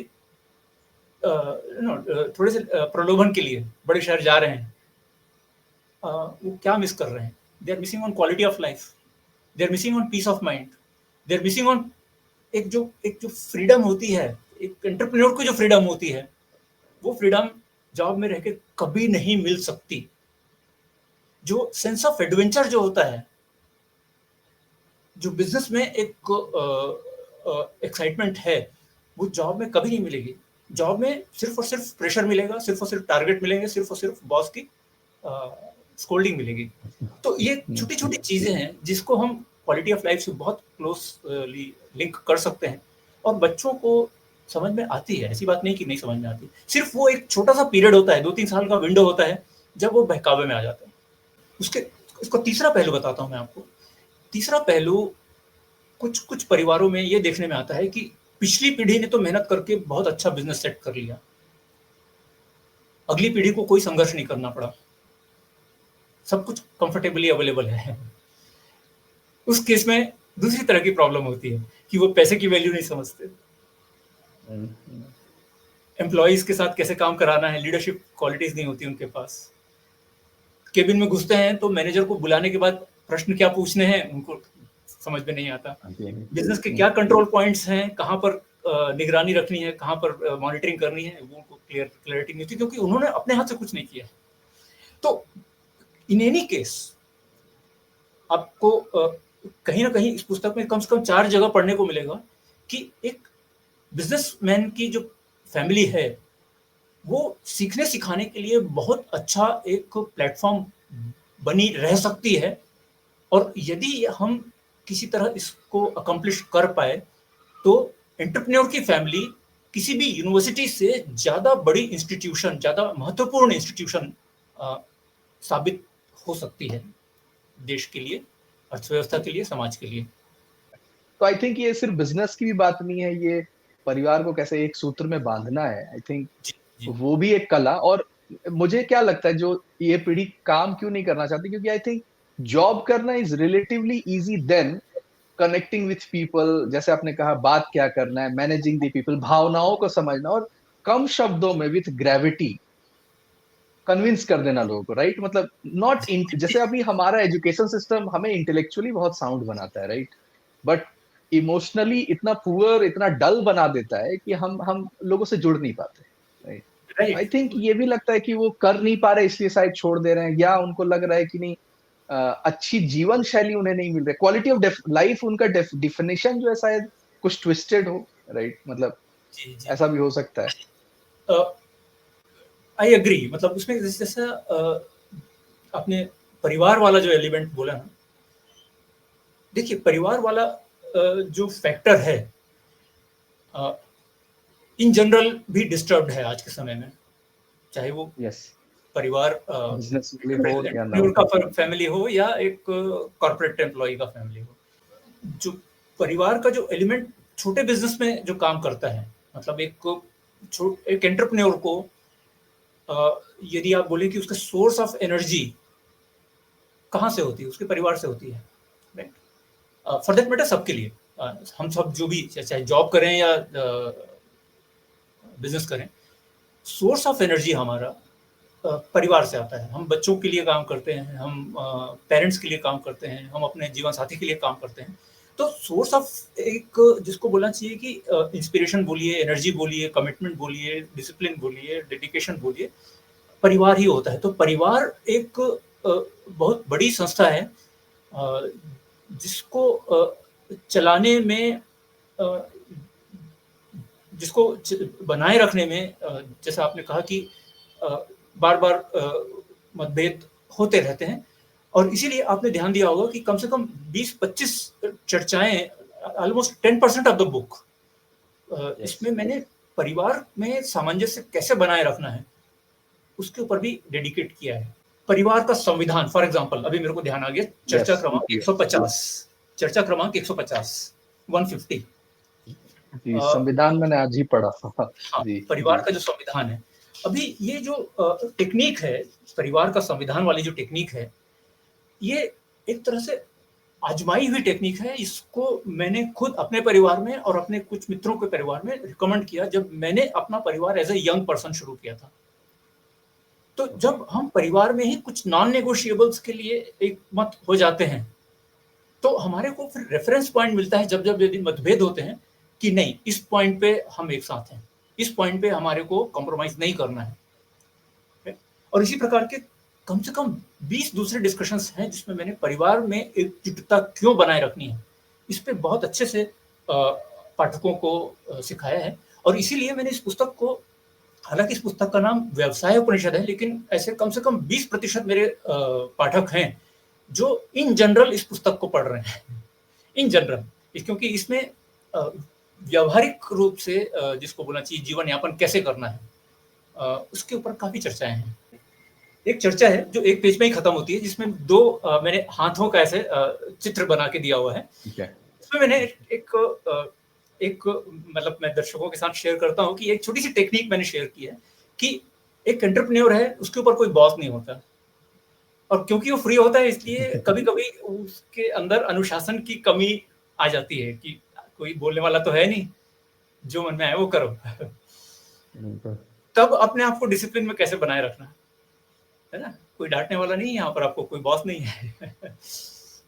Speaker 2: थोड़े से प्रलोभन के लिए बड़े शहर जा रहे हैं, वो क्या मिस कर रहे हैं। They are missing on quality of life, they are missing on peace of mind, they are missing on एक जो फ्रीडम होती है, एक एंटरप्रेन्योर को जो फ्रीडम होती है, वो फ्रीडम जॉब में रह के कभी नहीं मिल सकती। जो सेंस ऑफ एडवेंचर जो होता है, जो बिजनेस में एक एक्साइटमेंट है, वो जॉब में कभी नहीं मिलेगी। जॉब में सिर्फ और सिर्फ प्रेशर मिलेगा, सिर्फ और सिर्फ टारगेट मिलेंगे, सिर्फ और सिर्फ बॉस की स्कोल्डिंग मिलेगी। तो ये छोटी छोटी चीजें हैं जिसको हम क्वालिटी ऑफ लाइफ से बहुत क्लोजली लिंक कर सकते हैं, और बच्चों को समझ में आती है। ऐसी बात नहीं कि नहीं समझ में आती, सिर्फ वो एक छोटा सा पीरियड होता है, 2 3 साल का विंडो होता है जब वो बहकावे में आ जाते हैं। उसका तीसरा पहलू बताता हूं मैं आपको। तीसरा पहलू कुछ परिवारों में ये देखने में आता है कि पिछली पीढ़ी ने तो मेहनत करके बहुत अच्छा बिजनेस सेट कर लिया, अगली पीढ़ी को कोई संघर्ष नहीं करना पड़ा, सब कुछ कंफर्टेबली अवेलेबल है। उस केस में दूसरी तरह की प्रॉब्लम होती है कि वो पैसे की वैल्यू नहीं समझते, एम्प्लॉइज के साथ कैसे काम कराना है, लीडरशिप क्वालिटीज नहीं होती उनके पास। केबिन में घुसते हैं तो मैनेजर को बुलाने के बाद प्रश्न क्या पूछने हैं उनको समझ में नहीं आता। बिजनेस के क्या कंट्रोल पॉइंट्स हैं, कहाँ पर निगरानी रखनी है, कहाँ पर मॉनिटरिंग करनी है, वो उनको क्लियरिटी नहीं होती, क्योंकि उन्होंने अपने हाथ से कुछ नहीं किया। तो इन एनी केस आपको कहीं ना कहीं इस पुस्तक में कम से कम 4 जगह पढ़ने को मिलेगा कि एक बिजनेसमैन की जो फैमिली है वो सीखने सिखाने के लिए बहुत अच्छा एक प्लेटफॉर्म बनी रह सकती है। और यदि हम किसी तरह इसको अकम्प्लिश कर पाए तो एंटरप्रेन्योर की फैमिली किसी भी यूनिवर्सिटी से ज्यादा बड़ी इंस्टीट्यूशन, ज्यादा महत्वपूर्ण इंस्टीट्यूशन साबित हो सकती है देश के लिए, अर्थव्यवस्था के लिए, समाज के लिए।
Speaker 1: तो आई थिंक ये सिर्फ बिजनेस की भी बात नहीं है, ये परिवार को कैसे एक सूत्र में बांधना है। आई थिंक वो भी एक कला। और मुझे क्या लगता है, जो ये पीढ़ी काम क्यों नहीं करना चाहती, क्योंकि आई थिंक जॉब करना is relatively easy then connecting with people. जैसे आपने कहा, बात क्या करना है, मैनेजिंग द पीपल, भावनाओं को समझना, और कम शब्दों में विथ ग्रेविटी कन्विंस कर देना लोगों को, राइट। मतलब नॉट जैसे अभी हमारा एजुकेशन सिस्टम हमें इंटेलेक्चुअली बहुत साउंड बनाता है, राइट, बट इमोशनली इतना पुअर, इतना डल बना देता है कि हम लोगों से जुड़ नहीं पाते, राइट। आई थिंक ये भी लगता है कि वो कर नहीं पा रहे इसलिए शायद छोड़ दे रहे हैं, या उनको लग रहा है कि नहीं, अच्छी जीवन शैली उन्हें नहीं मिल रही, क्वालिटी ऑफ लाइफ उनका डिफिनेशन जो है शायद कुछ ट्विस्टेड हो, राइट? मतलब
Speaker 2: जी, जी।
Speaker 1: ऐसा भी हो सकता है।
Speaker 2: आई एग्री, मतलब उसमें जैसा आपने परिवार वाला जो एलिमेंट बोला ना, देखिए परिवार वाला जो फैक्टर है इन जनरल भी डिस्टर्ब्ड है आज के समय में, चाहे वो
Speaker 1: यस,
Speaker 2: परिवार
Speaker 1: बिजनेस में हो या ना
Speaker 2: एंटरप्रेन्योर
Speaker 1: हो।
Speaker 2: का फैमिली हो या एक कॉर्पोरेट एम्प्लॉय का फैमिली हो, जो परिवार का जो एलिमेंट छोटे बिजनेस में जो काम करता है, मतलब एक एंटरप्रेन्योर को यदि आप बोले कि उसका सोर्स ऑफ एनर्जी कहाँ से होती है, उसके परिवार से होती है, राइट? फॉर दैट मैटर सबके लिए, हम सब जो भी चाहे जॉब करें या बिजनेस करें, सोर्स ऑफ एनर्जी हमारा परिवार से आता है। हम बच्चों के लिए काम करते हैं, हम पेरेंट्स के लिए काम करते हैं, हम अपने जीवन साथी के लिए काम करते हैं। तो सोर्स ऑफ एक जिसको बोलना चाहिए कि इंस्पिरेशन बोलिए, एनर्जी बोलिए, कमिटमेंट बोलिए, डिसिप्लिन बोलिए, डेडिकेशन बोलिए, परिवार ही होता है। तो परिवार एक बहुत बड़ी संस्था है जिसको चलाने में, जिसको बनाए रखने में, जैसा आपने कहा कि बार बार मतभेद होते रहते हैं, और इसीलिए आपने ध्यान दिया होगा कि कम से कम 20-25 चर्चाएं, ऑलमोस्ट 10% ऑफ द बुक, इसमें मैंने परिवार में सामंजस्य कैसे बनाए रखना है उसके ऊपर भी डेडिकेट किया है। परिवार का संविधान, फॉर एग्जांपल, अभी मेरे को ध्यान आ गया, चर्चा क्रमांक 150, चर्चा क्रमांक 150, 150।
Speaker 1: जी, संविधान मैंने आज ही पढ़ा।
Speaker 2: हाँ,
Speaker 1: जी
Speaker 2: परिवार का जो संविधान है, अभी ये जो टेक्निक है, परिवार का संविधान वाली जो टेक्निक है, ये एक तरह से आजमाई हुई टेक्निक है। इसको मैंने खुद अपने परिवार में और अपने कुछ मित्रों के परिवार में रिकमेंड किया जब मैंने अपना परिवार एज ए यंग पर्सन शुरू किया था। तो जब हम परिवार में ही कुछ नॉन नेगोशिएबल्स के लिए एक मत हो जाते हैं, तो हमारे को फिर रेफरेंस पॉइंट मिलता है जब जब यदि मतभेद होते हैं कि नहीं, इस पॉइंट पे हम एक साथ हैं, इस पॉइंट पे हमारे को कॉम्प्रोमाइज नहीं करना है। और इसी प्रकार के कम से कम 20 दूसरे डिस्कशंस हैं जिसमें मैंने परिवार में एकजुटता क्यों बनाए रखनी है, इस पे बहुत अच्छे से पाठकों को सिखाया है। और इसीलिए मैंने इस पुस्तक को, हालांकि इस पुस्तक का नाम व्यवसाय उपनिषद है, लेकिन ऐसे कम से कम 20% मेरे पाठक हैं जो इन जनरल इस पुस्तक को पढ़ रहे हैं, इन जनरल, क्योंकि इसमें व्यावहारिक रूप से जिसको बोलना चाहिए जीवन यापन कैसे करना है, उसके ऊपर काफी चर्चाएं हैं। एक चर्चा है जो एक पेज में ही खत्म होती है, जिसमें दो मैंने हाथों का ऐसे चित्र बना के दिया हुआ है। इसमें मैंने एक मतलब मैं दर्शकों के साथ शेयर करता हूँ कि एक छोटी सी टेक्निक मैंने शेयर की है कि एक एंटरप्रेन्योर है, उसके ऊपर कोई बॉस नहीं होता, और क्योंकि वो फ्री होता है इसलिए कभी कभी उसके अंदर अनुशासन की कमी आ जाती है कि कोई बोलने वाला तो है नहीं, जो मन में आए वो करो। तब अपने आप को डिसिप्लिन में कैसे बनाए रखना है ना, कोई डांटने वाला नहीं है यहाँ पर, आपको कोई बॉस नहीं है।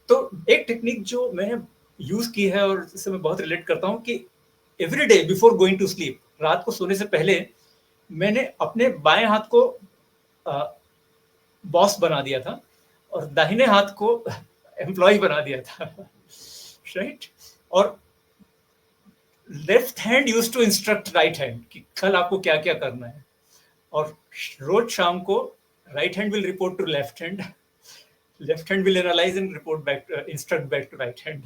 Speaker 2: तो एक टेक्निक जो मैंने यूज की है और जिससे मैं बहुत रिलेट करता हूँ कि every day before going to sleep, रात को सोने से पहले मैंने अपने बाएं हाथ को बॉस बना दिया था और दाहिने हाथ को एम्प्लॉय बना दिया था, राइट? और left hand use to instruct right hand कि कल आपको क्या क्या करना है, और रोज शाम को right hand will report to left hand, left hand will analyse and report back, instruct back to right hand.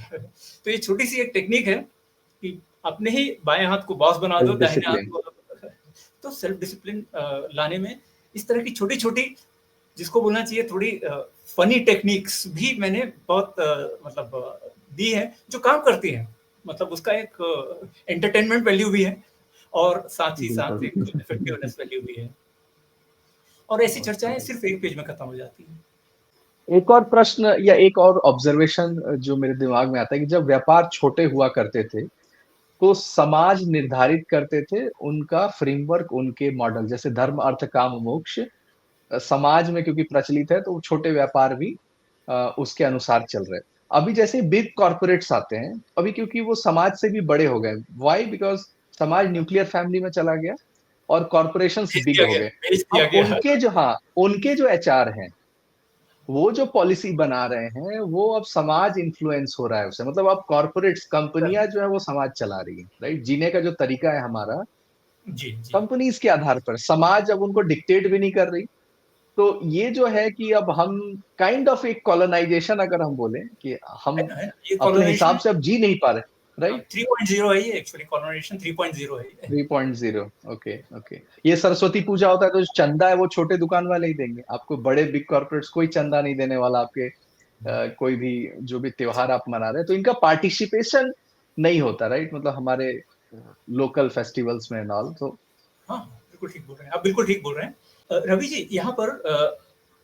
Speaker 2: तो ये छोटी सी एक टेक्निक है कि अपने ही बाएं हाथ को बॉस बना दो, दाहिने हाथ को। तो सेल्फ डिसिप्लिन लाने में इस तरह की छोटी छोटी, जिसको बोलना चाहिए थोड़ी फनी टेक्निक्स भी मैंने बहुत मतलब दी है, जो काम करती हैं। मतलब उसका एक एंटरटेनमेंट वैल्यू भी है और साथ ही साथ एक इफेक्टिवनेस वैल्यू भी है, और ऐसी चर्चाएं सिर्फ एक पेज में खत्म हो जाती हैं।
Speaker 1: एक और प्रश्न या एक और ऑब्जर्वेशन जो मेरे दिमाग में आता है कि जब व्यापार छोटे हुआ करते थे तो समाज निर्धारित करते थे उनका फ्रेमवर्क, उनके मॉडल, जैसे धर्म अर्थ काम मोक्ष समाज में क्योंकि प्रचलित है तो छोटे व्यापार भी उसके अनुसार चल रहे हैं। अभी जैसे बिग कॉर्पोरेट्स आते हैं, अभी क्योंकि वो समाज से भी बड़े हो गए। व्हाई? बिकॉज समाज न्यूक्लियर फैमिली में चला गया और कॉर्पोरेशंस बिग हो गए। अब उनके जो एचआर हैं, वो जो पॉलिसी बना रहे हैं, वो अब समाज इन्फ्लुएंस हो रहा है उससे। मतलब अब कॉर्पोरेट्स, कंपनियाँ जो है वो समाज चला रही है, राइट? जीने का जो तरीका है हमारा,
Speaker 2: जी, जी।
Speaker 1: कंपनीज़ के आधार पर, समाज अब उनको डिक्टेट भी नहीं कर रही। तो ये जो है कि अब हम काइंड ऑफ एक कॉलोनाइज़ेशन अगर हम बोलें कि हम
Speaker 2: है ना? ये
Speaker 1: अपने हिसाब
Speaker 2: कॉलोनाइज़ेशन
Speaker 1: से अब जी नहीं पा रहे, राइट?
Speaker 2: 3.0 है ये, एक्चुअली कॉलोनाइज़ेशन 3.0 है ये।
Speaker 1: 3.0 ओके, ओके। ये सरस्वती पूजा होता है तो जो चंदा है वो छोटे दुकान वाले ही देंगे। आपको बड़े बिग कॉर्पोरेट्स कोई चंदा नहीं देने वाला आपके कोई भी जो भी त्योहार आप मना रहे हैं, तो इनका पार्टिसिपेशन नहीं होता, राइट? मतलब हमारे लोकल फेस्टिवल्स में एंड ऑल। तो
Speaker 2: हाँ, बिल्कुल ठीक बोल रहे हैं, आप बिल्कुल ठीक बोल रहे हैं। रवि जी, यहाँ पर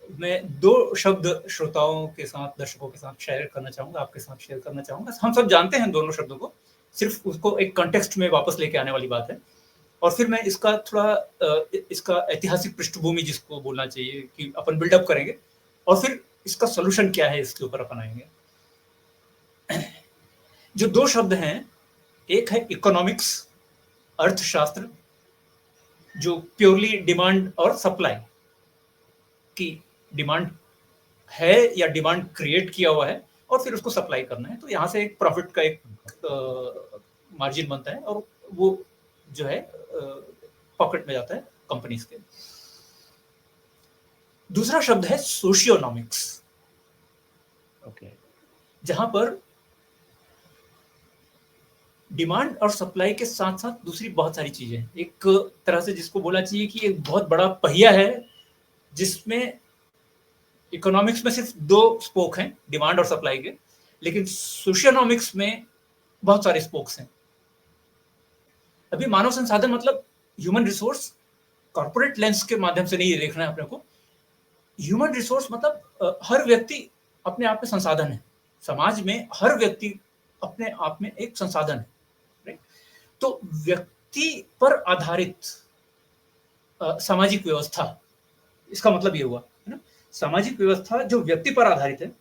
Speaker 2: मैं 2 शब्द श्रोताओं के साथ, दर्शकों के साथ शेयर करना चाहूँगा, आपके साथ शेयर करना चाहूँगा। हम सब जानते हैं दोनों शब्दों को, सिर्फ़ उसको एक कॉन्टेक्स्ट में वापस लेके आने वाली बात है। और फिर मैं इसका थोड़ा इसका ऐतिहासिक पृष्ठभूमि जिसको बोलना चाहिए कि अपन बिल्डअप करेंगे, और फिर इसका सॉल्यूशन क्या है इसके ऊपर अपन आएँगे। जो 2 शब्द हैं, एक है इकोनॉमिक्स, अर्थशास्त्र, जो प्योरली डिमांड और सप्लाई की, डिमांड है या डिमांड क्रिएट किया हुआ है और फिर उसको सप्लाई करना है। तो यहाँ से एक प्रॉफिट का एक मार्जिन बनता है और वो जो है पॉकेट में जाता है कंपनीज के। दूसरा शब्द है सोशियोनॉमिक्स,
Speaker 1: ओके,
Speaker 2: जहां पर डिमांड और सप्लाई के साथ साथ दूसरी बहुत सारी चीजें, एक तरह से जिसको बोलना चाहिए कि एक बहुत बड़ा पहिया है जिसमें इकोनॉमिक्स में सिर्फ 2 स्पोक हैं, डिमांड और सप्लाई के, लेकिन सोशियोनॉमिक्स में बहुत सारे स्पोक्स हैं। अभी मानव संसाधन मतलब ह्यूमन रिसोर्स, कॉर्पोरेट लेंस के माध्यम से नहीं देखना है अपने को। ह्यूमन रिसोर्स मतलब हर व्यक्ति अपने आप में संसाधन है। समाज में हर व्यक्ति अपने आप में एक संसाधन है, राइट? तो व्यक्ति पर आधारित सामाजिक व्यवस्था, इसका मतलब ये हुआ है ना, सामाजिक व्यवस्था जो व्यक्ति पर आधारित है,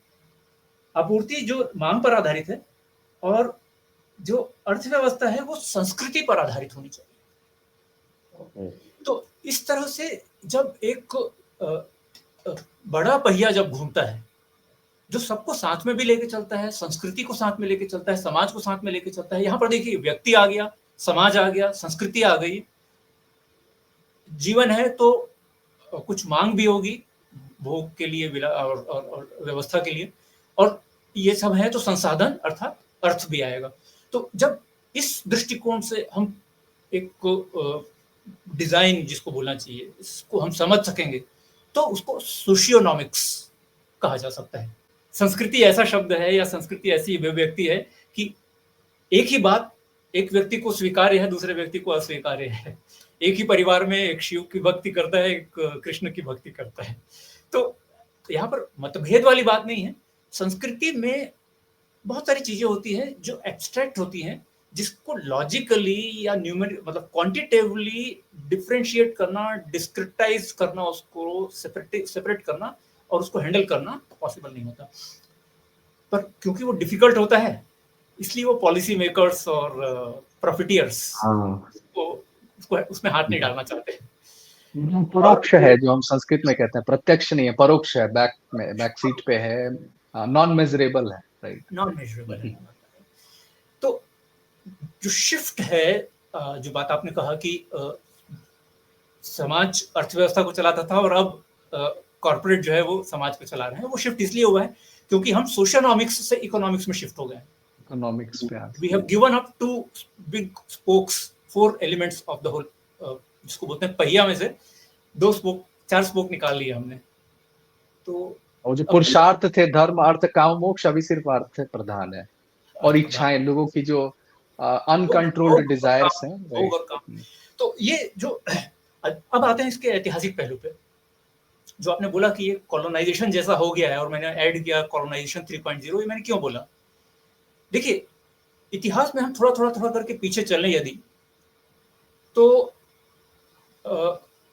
Speaker 2: आपूर्ति जो मांग पर आधारित है, और जो अर्थव्यवस्था है वो संस्कृति पर आधारित होनी चाहिए। तो इस तरह से जब एक बड़ा पहिया जब घूमता है, जो सबको साथ में भी लेके चलता है, संस्कृति को साथ में लेके चलता है, समाज को साथ में लेके चलता है। यहाँ पर देखिए, व्यक्ति आ गया, समाज आ गया, संस्कृति आ गई, जीवन है तो कुछ मांग भी होगी भोग के लिए और व्यवस्था के लिए, और ये सब है तो संसाधन अर्थात अर्थ भी आएगा। तो जब इस दृष्टिकोण से हम एक डिजाइन जिसको बोलना चाहिए, इसको हम समझ सकेंगे, तो उसको सोशियोनॉमिक्स कहा जा सकता है। संस्कृति ऐसा शब्द है या संस्कृति ऐसी अभिव्यक्ति है कि एक ही बात एक व्यक्ति को स्वीकार्य है, दूसरे व्यक्ति को अस्वीकार्य है। एक ही परिवार में एक शिव की भक्ति करता है, एक कृष्ण की भक्ति करता है। तो यहाँ पर मतभेद वाली बात नहीं है। संस्कृति में बहुत सारी चीजें होती है जो एब्स्ट्रैक्ट होती हैं, जिसको लॉजिकली या न्यूमेरिक मतलब क्वांटिटेटिवली डिफरेंशिएट करना, डिस्क्रिटाइज करना, उसको सेपरेट करना और उसको हैंडल करना पॉसिबल नहीं होता। पर क्योंकि वो डिफिकल्ट होता है, इसलिए वो पॉलिसी मेकर्स और प्रॉफिटियर्स उसको उसमें हाथ नहीं डालना चाहते।
Speaker 1: परोक्ष है जो हम संस्कृत में कहते हैं, प्रत्यक्ष नहीं है, परोक्ष है, बैक सीट पे है, नॉन मेजरेबल है, राइट?
Speaker 2: नॉन मेजरेबल है। तो जो शिफ्ट है, जो बात आपने कहा कि समाज अर्थव्यवस्था को चलाता था और अब कॉर्पोरेट जो है वो समाज को चला रहे हैं, वो शिफ्ट इसलिए हुआ है क्योंकि हम सोशियोनॉमिक्स से इकोनॉमिक्स में शिफ्ट हो गए।
Speaker 1: इकोनॉमिक्स पे
Speaker 2: we have given up to big spokes, 4 elements of the whole, जिसको बोलते हैं पहिया में से 2 स्पोक, 4 स्पोक निकाल लिए हमने। तो
Speaker 1: और जो पुरुषार्थ थे, धर्म अर्थ काम मोक्ष, अभी सिर्फ अर्थ प्रधान है, और इच्छाएं, लोगों की जो अनकंट्रोल्ड डिजायर्स हैं, राइट?
Speaker 2: तो ये जो अब आते हैं इसके ऐतिहासिक पहलू पे, जो आपने बोला कि ये कॉलोनाइजेशन जैसा हो गया है, और मैंने ऐड किया कॉलोनाइजेशन 3.0। ये मैंने क्यों बोला? देखिए, इतिहास में हम थोड़ा करके पीछे चलें यदि, तो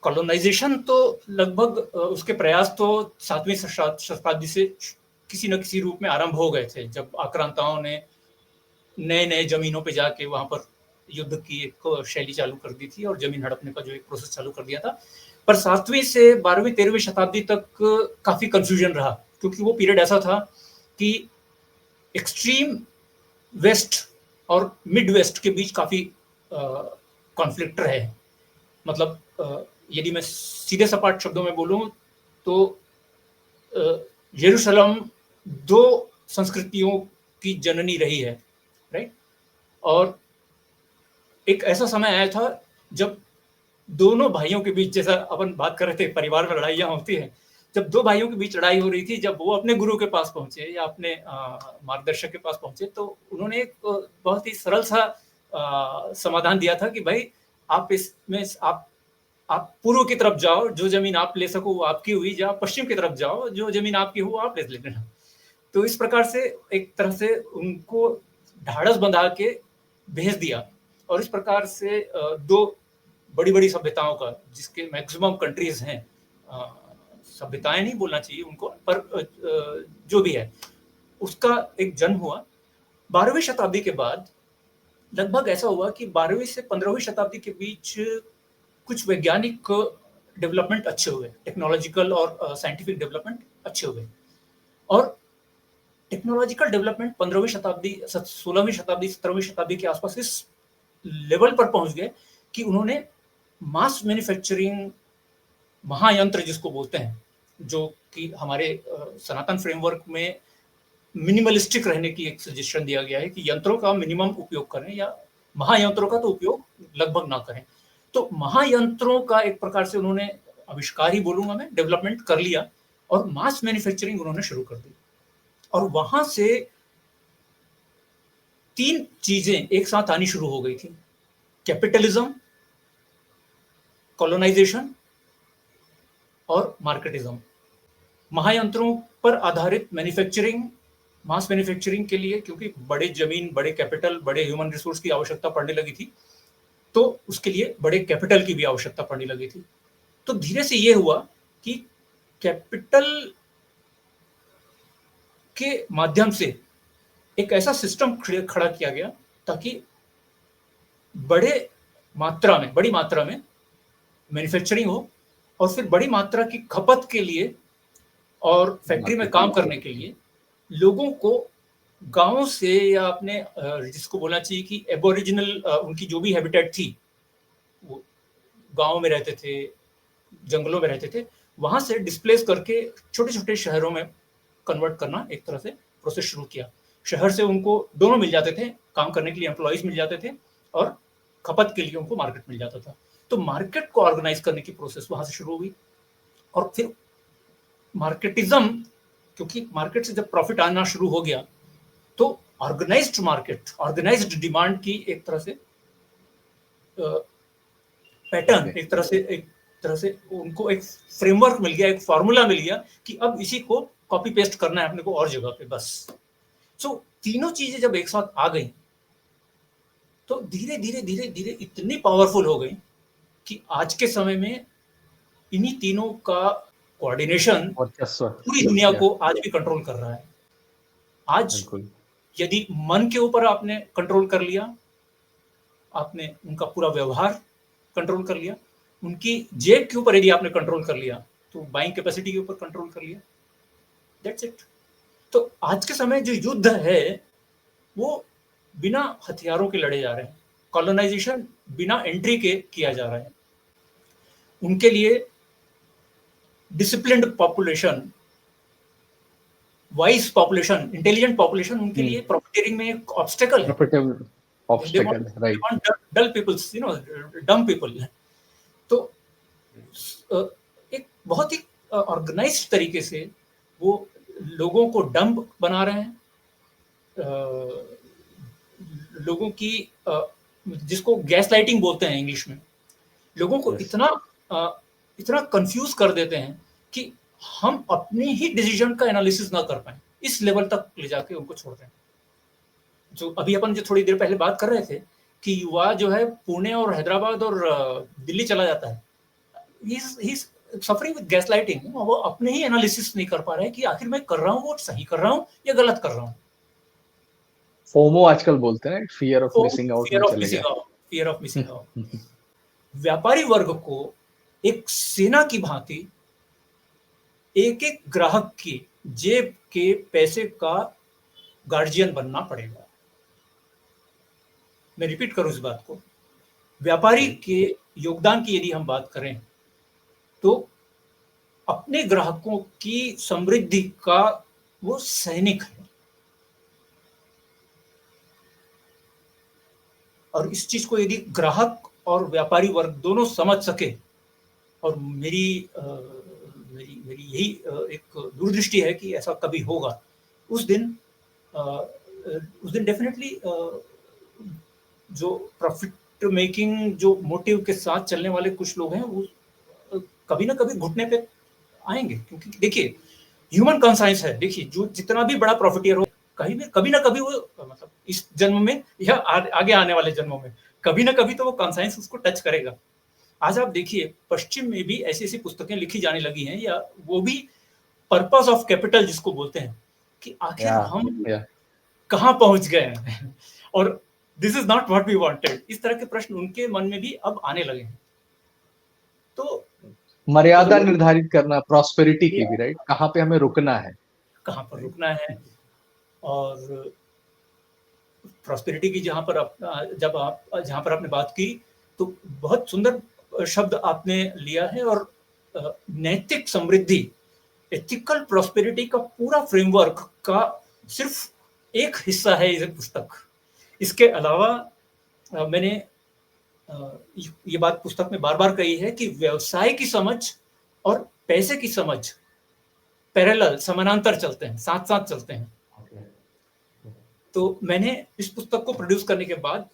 Speaker 2: कॉलोनाइजेशन तो लगभग उसके प्रयास तो 7वीं शताब्दी से किसी न किसी रूप में आरंभ हो गए थे, जब आक्रांताओं ने नए जमीनों पे जाके वहां पर युद्ध की एक शैली चालू कर दी थी और जमीन हड़पने का जो एक प्रोसेस चालू कर दिया था। पर 7वीं से 12वीं 13वीं शताब्दी तक काफी कंफ्यूजन रहा, क्योंकि वो पीरियड ऐसा था कि एक्सट्रीम वेस्ट और मिड वेस्ट के बीच काफी कॉन्फ्लिक्ट रहे। मतलब यदि मैं सीधे सपाट शब्दों में बोलूं तो यरूशलेम दो संस्कृतियों की जननी रही है, राइट। और एक ऐसा समय आया था जब दोनों भाइयों के बीच, जैसा अपन बात कर रहे थे परिवार में लड़ाइयाँ होती हैं, जब दो भाइयों के बीच लड़ाई हो रही थी, जब वो अपने गुरु के पास पहुंचे या अपने मार्गदर्शक के पास पहुंचे, तो उन्होंने एक बहुत ही सरल सा समाधान दिया था कि भाई आप इसमें आप पूर्व की तरफ जाओ, जो जमीन आप ले सको वो आपकी हुई, या पश्चिम की तरफ जाओ, जो जमीन आपकी हो आप ले लेना। तो इस प्रकार से एक तरह से उनको ढाढ़स बंधा के भेज दिया। और इस प्रकार से दो बड़ी बड़ी सभ्यताओं का, जिसके मैक्सिमम कंट्रीज हैं, सभ्यताएं नहीं बोलना चाहिए उनको, पर जो भी है उसका एक जन्म हुआ 12वीं शताब्दी के बाद। लगभग ऐसा हुआ कि 12वीं से 15वीं शताब्दी के बीच कुछ वैज्ञानिक डेवलपमेंट अच्छे हुए, टेक्नोलॉजिकल और साइंटिफिक डेवलपमेंट अच्छे हुए। और टेक्नोलॉजिकल डेवलपमेंट 15वीं शताब्दी, 16वीं शताब्दी, 17वीं शताब्दी के आसपास इस लेवल पर पहुंच गए कि उन्होंने मास मैन्युफैक्चरिंग महायंत्र जिसको बोलते हैं, जो कि हमारे सनातन फ्रेमवर्क में मिनिमलिस्टिक रहने की एक सजेशन दिया गया है कि यंत्रों का मिनिमम उपयोग करें या महायंत्रों का तो उपयोग लगभग ना करें। तो महायंत्रों का एक प्रकार से उन्होंने आविष्कार ही बोलूंगा मैं, डेवलपमेंट कर लिया और मास मैन्युफैक्चरिंग उन्होंने शुरू कर दी। और वहां से तीन चीजें एक साथ आनी शुरू हो गई थी: कैपिटलिज्म, कॉलोनाइजेशन और मार्केटिज्म। महायंत्रों पर आधारित मैन्युफैक्चरिंग, मास मैन्युफैक्चरिंग के लिए, क्योंकि बड़े जमीन, बड़े कैपिटल, बड़े ह्यूमन रिसोर्स की आवश्यकता पड़ने लगी थी, तो उसके लिए बड़े कैपिटल की भी आवश्यकता पड़ने लगी थी। तो धीरे से ये हुआ कि कैपिटल के माध्यम से एक ऐसा सिस्टम खड़ा किया गया ताकि बड़ी मात्रा में मैन्युफैक्चरिंग हो, और फिर बड़ी मात्रा की खपत के लिए और फैक्ट्री में काम करने के लिए लोगों को गांवों से, या अपने जिसको बोलना चाहिए कि एबोरिजिनल, उनकी जो भी हैबिटेट थी, वो गांव में रहते थे, जंगलों में रहते थे, वहां से डिस्प्लेस करके छोटे छोटे शहरों में कन्वर्ट करना एक तरह से प्रोसेस शुरू किया। शहर से उनको दोनों मिल जाते थे, काम करने के लिए एम्प्लॉइज मिल जाते थे और खपत के लिए उनको मार्केट मिल जाता था। तो मार्केट को ऑर्गेनाइज करने की प्रोसेस वहां से शुरू हुई। और फिर मार्केटिज्म, क्योंकि मार्केट से जब प्रॉफिट आना शुरू हो गया तो ऑर्गेनाइज्ड मार्केट, ऑर्गेनाइज्ड डिमांड की एक तरह से पैटर्न, एक तरह से उनको एक फ्रेमवर्क मिल गया, एक फॉर्मूला मिल गया कि अब इसी को कॉपी पेस्ट करना है अपने को और जगह पे, बस। सो तीनों चीजें जब एक साथ आ गई तो धीरे धीरे धीरे धीरे इतनी पावरफुल हो गई कि आज के समय में इन्हीं तीनों का कोऑर्डिनेशन पूरी दुनिया को आज भी कंट्रोल कर रहा है। आज यदि मन के ऊपर आपने कंट्रोल कर लिया, आपने उनका पूरा व्यवहार कंट्रोल कर लिया, उनकी जेब के ऊपर यदि आपने कंट्रोल कर लिया, तो बाइंग कैपेसिटी के ऊपर कंट्रोल कर लिया, दैट्स इट। तो आज के समय जो युद्ध है वो बिना हथियारों के लड़े जा रहे हैं, कॉलोनाइजेशन बिना एंट्री के किया जा रहा है। उनके लिए disciplined population, wise population, intelligent population उनके लिए प्रॉफिटियरिंग में एक ऑब्स्टेकल है। डल पीपल्स, डम पीपल। तो एक बहुत ही ऑर्गेनाइज्ड तरीके से वो लोगों को डम्ब बना रहे हैं, लोगों की जिसको गैस लाइटिंग बोलते हैं इंग्लिश में, लोगों को इतना कंफ्यूज कर देते हैं कि हम अपने ही डिसीजन का एनालिसिस ना कर पाए, इस लेवल तक ले जाके उनको छोड़ते हैं। जो अभी अपन जो थोड़ी देर पहले बात कर रहे थे कि युवा जो है पुणे और हैदराबाद और दिल्ली चला जाता है, ही सफरिंग विद गैस लाइटिंग। वो अपने ही एनालिसिस नहीं कर पा रहे हैं कि आखिर मैं कर रहा हूँ वो सही कर रहा हूँ या गलत कर रहा हूँ।
Speaker 1: फोमो आजकल बोलते हैं, fear of missing out.
Speaker 2: Fear of missing out. व्यापारी वर्ग को एक सेना की भांति एक एक ग्राहक की जेब के पैसे का गार्जियन बनना पड़ेगा। मैं रिपीट करूं इस बात को, व्यापारी के योगदान की यदि हम बात करें तो अपने ग्राहकों की समृद्धि का वो सैनिक है। और इस चीज को यदि ग्राहक और व्यापारी वर्ग दोनों समझ सके, और मेरी मेरी मेरी यही एक दूरदृष्टि है कि ऐसा कभी होगा, उस दिन डेफिनेटली जो प्रॉफिट मेकिंग जो मोटिव के साथ चलने वाले कुछ लोग हैं वो कभी ना कभी घुटने पे आएंगे, क्योंकि देखिए ह्यूमन कॉन्साइंस है, देखिए जो जितना भी बड़ा प्रॉफिटियर हो कभी ना कभी वो मतलब इस जन्म में या आगे आने वाले जन्मों में कभी ना कभी तो वो कॉन्साइंस उसको टच करेगा। आज आप देखिए पश्चिम में भी ऐसी ऐसी पुस्तकें लिखी जाने लगी हैं, या वो भी पर्पस ऑफ कैपिटल जिसको बोलते हैं, कि आखिर हम कहाँ पहुंच गए हैं और this is not what we wanted, इस तरह के प्रश्न उनके मन में भी अब आने लगे हैं। तो
Speaker 1: मर्यादा निर्धारित करना प्रॉस्पेरिटी की भी, राइट, कहाँ पे हमें रुकना है,
Speaker 2: कहाँ पर रुकना है। और प्रॉस्पेरिटी की जहां पर जहां पर आपने बात की तो बहुत सुंदर शब्द आपने लिया है। और नैतिक समृद्धि, एथिकल प्रॉस्पेरिटी का पूरा फ्रेमवर्क का सिर्फ एक हिस्सा है ये पुस्तक। इसके अलावा मैंने ये बात पुस्तक में बार बार कही है कि व्यवसाय की समझ और पैसे की समझ पैरेलल, समानांतर चलते हैं, साथ साथ चलते हैं। तो मैंने इस पुस्तक को प्रोड्यूस करने के बाद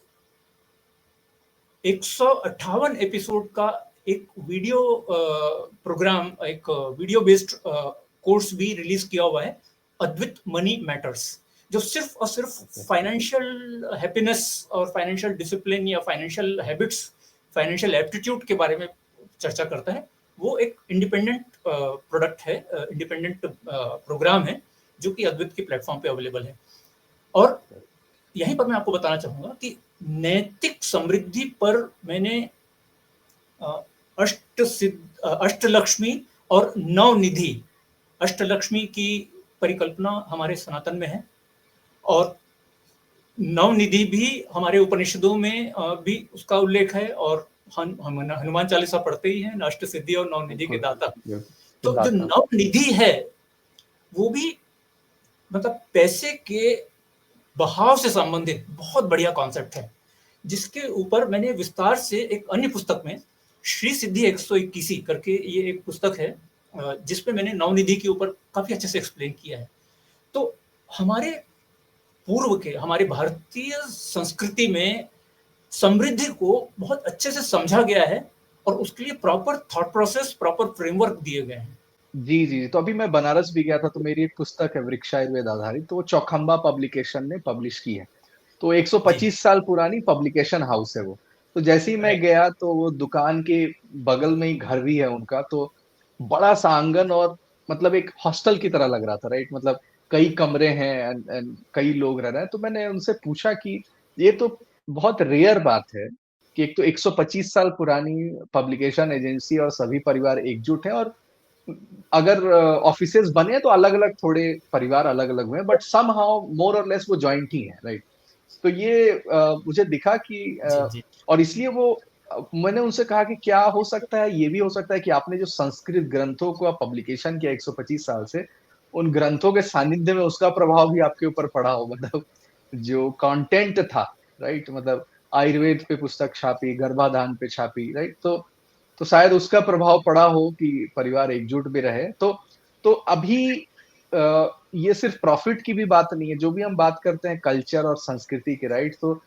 Speaker 2: 158 एपिसोड का एक वीडियो प्रोग्राम, एक वीडियो बेस्ड कोर्स भी रिलीज किया हुआ है, अद्वित मनी मैटर्स, जो सिर्फ और सिर्फ फाइनेंशियल हैप्पीनेस और फाइनेंशियल डिसिप्लिन या फाइनेंशियल हैबिट्स, फाइनेंशियल एप्टीट्यूड के बारे में चर्चा करता है। वो एक इंडिपेंडेंट प्रोडक्ट है, इंडिपेंडेंट प्रोग्राम है जो कि अद्वित के प्लेटफॉर्म पे अवेलेबल है। और यहीं पर मैं आपको बताना चाहूंगा कि नैतिक समृद्धि पर मैंने अष्टलक्ष्मी और नवनिधि, अष्टलक्ष्मी की परिकल्पना हमारे सनातन में है और नवनिधि भी हमारे उपनिषदों में भी उसका उल्लेख है। और हनुमान चालीसा पढ़ते ही हैं, अष्ट सिद्धि और नवनिधि के दाता। तो जो नवनिधि है वो भी मतलब पैसे के बहाव से संबंधित बहुत बढ़िया कॉन्सेप्ट है, जिसके ऊपर मैंने विस्तार से एक अन्य पुस्तक में श्री सिद्धि 121 करके ये एक पुस्तक है जिसपे मैंने नवनिधि के ऊपर काफी अच्छे से एक्सप्लेन किया है। तो हमारे पूर्व के, हमारे भारतीय संस्कृति में समृद्धि को बहुत अच्छे से समझा गया है और उसके लिए proper thought process, proper framework दिए गए हैं।
Speaker 1: जी, जी। तो अभी मैं बनारस भी गया था, तो मेरी एक पुस्तक है वृक्ष आयुर्वेद आधारित, तो वो चौखंबा पब्लिकेशन ने पब्लिश की है। तो 125 साल पुरानी पब्लिकेशन हाउस है वो। तो जैसे ही मैं गया तो वो दुकान के बगल में ही घर भी है उनका, तो बड़ा-सा आंगन और मतलब एक हॉस्टल की तरह लग रहा था, राइट? मतलब कई कमरे हैं एंड कई लोग रह रहे हैं। तो मैंने उनसे पूछा कि ये तो बहुत रेयर बात है कि एक तो 125 साल पुरानी पब्लिकेशन एजेंसी और सभी परिवार एकजुट हैं, और अगर ऑफिसेस बने तो अलग-अलग, थोड़े परिवार अलग-अलग हुए हैं, बट समहाउ मोर और लेस वो जॉइंट ही है, राइट? तो ये मुझे दिखा कि और इसलिए वो मैंने उनसे कहा कि क्या हो सकता है, ये भी हो सकता है कि आपने जो संस्कृत ग्रंथों को पब्लिकेशन किया 125 साल से, उन ग्रंथों के सानिध्य में उसका प्रभाव भी आपके ऊपर पड़ा हो, मतलब जो कंटेंट था, राइट? मतलब आयुर्वेद पे पुस्तक छापी, गर्भाधान पे छापी, राइट? तो शायद उसका प्रभाव पड़ा हो कि परिवार एकजुट भी रहे। तो अभी ये सिर्फ प्रॉफिट की भी बात नहीं है, जो भी हम बात करते हैं कल्चर और संस्कृति की, राइट? तो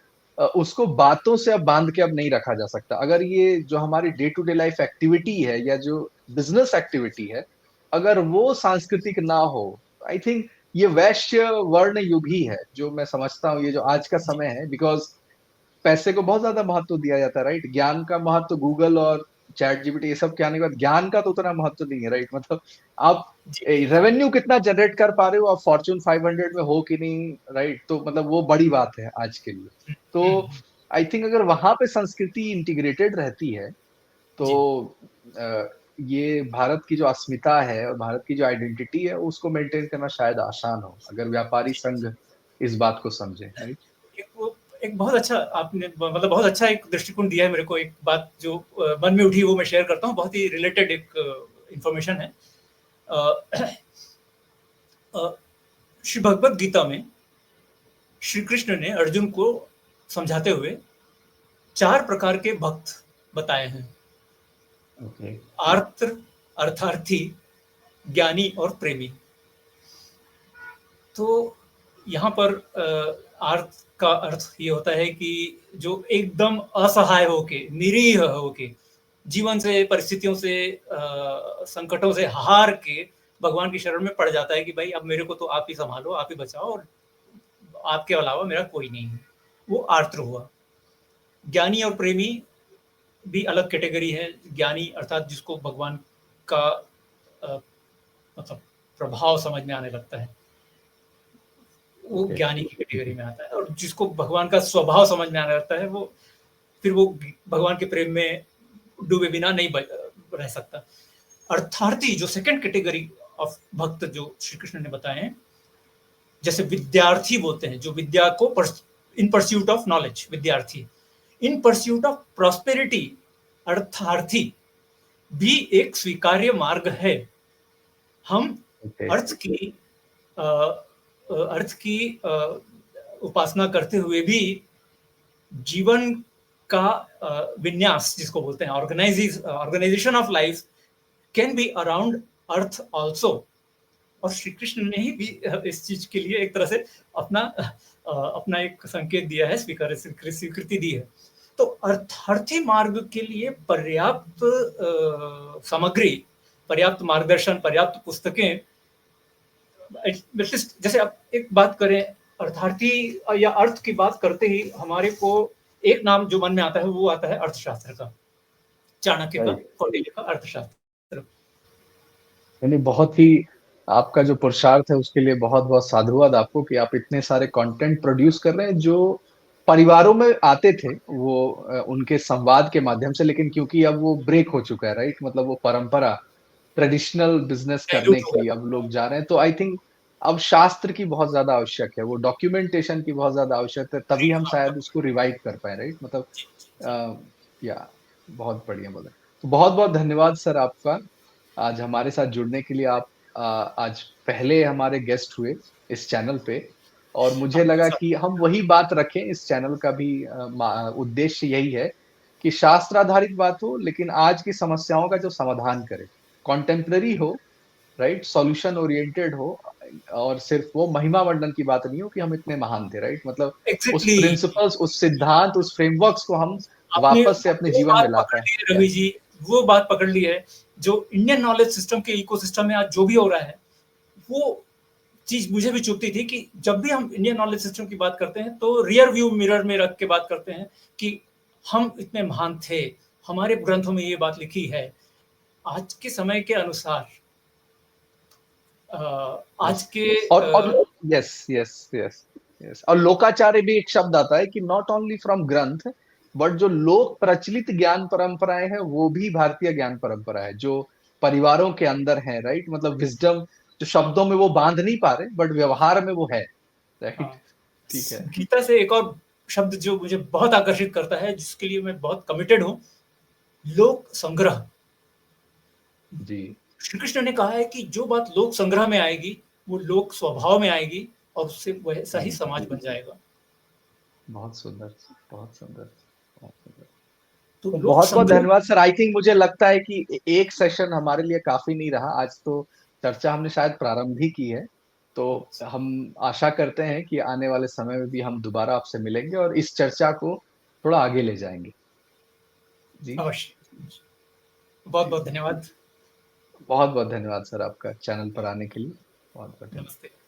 Speaker 1: उसको बातों से अब बांध के अब नहीं रखा जा सकता। अगर ये जो हमारी day to day life activity है या जो बिजनेस एक्टिविटी है, अगर वो सांस्कृतिक ना हो, आई थिंक ये वैश्य वर्ण युग ही है, जो मैं समझता हूँ, ये जो आज का समय है, बिकॉज़ पैसे को बहुत ज़्यादा महत्व दिया जाता है, राइट? ज्ञान का महत्व गूगल और चैट जीपीटी ये सब के आने के बाद ज्ञान का तो उतना महत्व नहीं है, राइट? मतलब आप रेवेन्यू कितना जनरेट कर पा रहे हो, आप फॉर्च्यून 500 में हो कि नहीं, राइट? तो मतलब वो बड़ी बात है आज के लिए। तो आई थिंक अगर वहाँ पे संस्कृति इंटीग्रेटेड रहती है, तो ये भारत की जो अस्मिता है और भारत की जो आइडेंटिटी है, उसको मेंटेन करना शायद आसान हो, अगर व्यापारी संघ इस बात को समझे, राइट?
Speaker 2: एक वो एक बहुत अच्छा आपने मतलब बहुत अच्छा एक दृष्टिकोण दिया है मेरे को। एक बात जो मन में उठी वो मैं शेयर करता हूँ, बहुत ही रिलेटेड एक इंफॉर्मेशन है। अ, अ, श्री भगवत गीता में श्री कृष्ण ने अर्जुन को समझाते हुए 4 प्रकार के भक्त बताए हैं।
Speaker 1: ओके,
Speaker 2: आर्त, अर्थार्थी, ज्ञानी और प्रेमी। तो यहाँ पर आर्त का अर्थ ये होता है कि जो एकदम असहाय होके, निरीह होके, जीवन से, परिस्थितियों से, संकटों से हार के भगवान की शरण में पड़ जाता है कि भाई अब मेरे को तो आप ही संभालो, आप ही बचाओ और आपके अलावा मेरा कोई नहीं है। वो आर्त हुआ। ज्ञानी और प्रेमी भी अलग कैटेगरी है। ज्ञानी अर्थात जिसको भगवान का अ, मतलब प्रभाव समझ में आने लगता है, वो
Speaker 1: ओके,
Speaker 2: ज्ञानी की कैटेगरी में आता है। और जिसको भगवान का स्वभाव समझ में आने लगता है, वो फिर वो भगवान के प्रेम में डूबे बिना नहीं रह सकता। अर्थार्थी जो सेकंड कैटेगरी ऑफ भक्त जो श्री कृष्ण ने बताए हैं, जैसे विद्यार्थी बोलते हैं, जो विद्या को इन परस्यूट ऑफ नॉलेज, विद्यार्थी। इन परस्यूट ऑफ प्रॉस्पेरिटी, अर्थार्थी भी एक स्वीकार्य मार्ग है। हम
Speaker 1: ओके,
Speaker 2: अर्थ की अ, अर्थ की उपासना करते हुए भी जीवन का विन्यास जिसको बोलते हैं, organisation of life can be around earth also. और श्री कृष्ण ने ही भी इस चीज के लिए एक तरह से अपना एक संकेत दिया है, स्वीकृति दी है। तो अर्थार्थी मार्ग के लिए पर्याप्त सामग्री, पर्याप्त मार्गदर्शन, पर्याप्त पुस्तकें, जैसे आप एक बात करें अर्थार्थी या अर्थ की बात करते ही हमारे को एक नाम जो मन में आता है वो आता है अर्थशास्त्र का, चाणक्य का,
Speaker 1: राइट।
Speaker 2: कौटिल्य का अर्थशास्त्र।
Speaker 1: यानी बहुत ही आपका जो पुरुषार्थ है उसके लिए बहुत-बहुत साधुवाद आपको कि आप इतने सारे कंटेंट प्रोड्यूस कर रहे हैं जो परिवारों में आते थे वो उनके संवाद के माध्यम से, लेकिन क्योंकि अब वो ब्रेक हो चुका है, राइट? मतलब वो परंपरा ट्रेडिशनल बिजनेस करने
Speaker 2: डाइल्यूट हो
Speaker 1: की
Speaker 2: गया।
Speaker 1: अब लोग जा रहे हैं, तो आई थिंक अब शास्त्र की बहुत ज्यादा आवश्यक है, वो डॉक्यूमेंटेशन की बहुत ज्यादा आवश्यक है, तभी हम
Speaker 2: हाँ,
Speaker 1: शायद उसको रिवाइव कर पाए, राइट? मतलब
Speaker 2: जी, जी, जी।
Speaker 1: अ, या बहुत बढ़िया बोला। तो बहुत-बहुत धन्यवाद सर आपका, आज हमारे साथ जुड़ने के लिए। आप आज पहले हमारे गेस्ट हुए इस चैनल पे और मुझे
Speaker 2: आपके
Speaker 1: लगा
Speaker 2: साथ
Speaker 1: कि हम वही बात रखें, इस चैनल का भी उद्देश्य यही है कि शास्त्र आधारित बात हो, लेकिन आज की समस्याओं का जो समाधान करे, कॉन्टेम्पररी हो, राइट? सॉल्यूशन ओरिएंटेड हो और सिर्फ वो महिमा वर्णन की बात नहीं हो कि हम इतने महान थे, राइट? मतलब उस
Speaker 2: एग्जैक्टली।
Speaker 1: प्रिंसिपल्स, उस सिद्धांत, उस फ्रेमवर्क्स को हम
Speaker 2: आपने
Speaker 1: वापस से अपने
Speaker 2: वो
Speaker 1: जीवन में
Speaker 2: बात
Speaker 1: ला
Speaker 2: पकड़
Speaker 1: पाएँ।
Speaker 2: ली है
Speaker 1: या
Speaker 2: रवि जी, वो बात पकड़ ली है। जो इंडियन नॉलेज सिस्टम के इकोसिस्टम में आज जो भी हो रहा है, वो चीज मुझे भी चुभती थी कि जब भी हम इंडियन नॉलेज सिस्टम की बात करते हैं तो रियर व्यू मिरर में रख के बात करते हैं कि हम इतने महान थे, हमारे ग्रंथों में ये बात लिखी है। आज के समय के अनुसार आज
Speaker 1: यस
Speaker 2: के
Speaker 1: और यस, यस, यस, यस और लोकाचार्य भी एक शब्द आता है कि नॉट ओनली फ्रॉम ग्रंथ बट जो लोक प्रचलित ज्ञान परंपराएं हैं वो भी भारतीय ज्ञान परंपरा है जो परिवारों के अंदर है, राइट? मतलब विजडम जो शब्दों में वो बांध नहीं पा रहे बट व्यवहार में वो है, राइट? ठीक है।
Speaker 2: गीता से एक और शब्द जो मुझे बहुत आकर्षित करता है, जिसके लिए मैं बहुत कमिटेड हूं, लोक संग्रह।
Speaker 1: जी,
Speaker 2: श्री कृष्ण ने कहा है कि जो बात लोक संग्रह में आएगी वो लोक स्वभाव में आएगी और उससे वैसा ही
Speaker 1: हम्म,
Speaker 2: समाज बन जाएगा।
Speaker 1: बहुत सुंदर, बहुत सुंदर, बहुत सुंदर।
Speaker 2: तो
Speaker 1: तो
Speaker 2: लोक
Speaker 1: बहुत-बहुत
Speaker 2: संग्रह।
Speaker 1: धन्यवाद सर। आई थिंक मुझे लगता है कि एक सेशन हमारे लिए काफ़ी नहीं रहा। आज तो चर्चा हमने शायद प्रारंभ ही की है। तो हम आशा करते हैं कि आने वाले समय में भी हम दोबारा आपसे मिलेंगे और इस चर्चा को थोड़ा आगे ले जाएँगे। जी,
Speaker 2: अवश्य। बहुत
Speaker 1: जी।
Speaker 2: बहुत धन्यवाद।
Speaker 1: बहुत-बहुत धन्यवाद सर आपका चैनल पर आने के लिए। बहुत-बहुत धन्यवाद।
Speaker 2: नमस्ते।